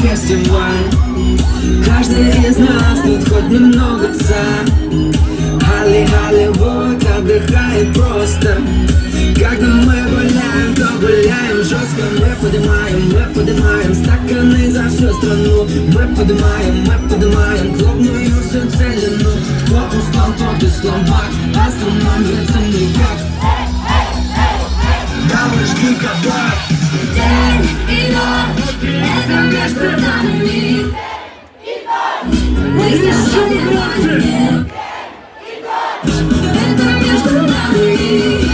фестиваль. Каждый из нас тут хоть немного сам. Голливуд отдыхает просто. Когда мы гуляем, то гуляем жестко. Мы поднимаем стаканы за всю страну. Мы поднимаем клубную всю целину. Кто устал, тот и слабак, остановиться никак. Давай жги кабак. День и ночь, это между нами. Мы сначала вроде. Это между нами.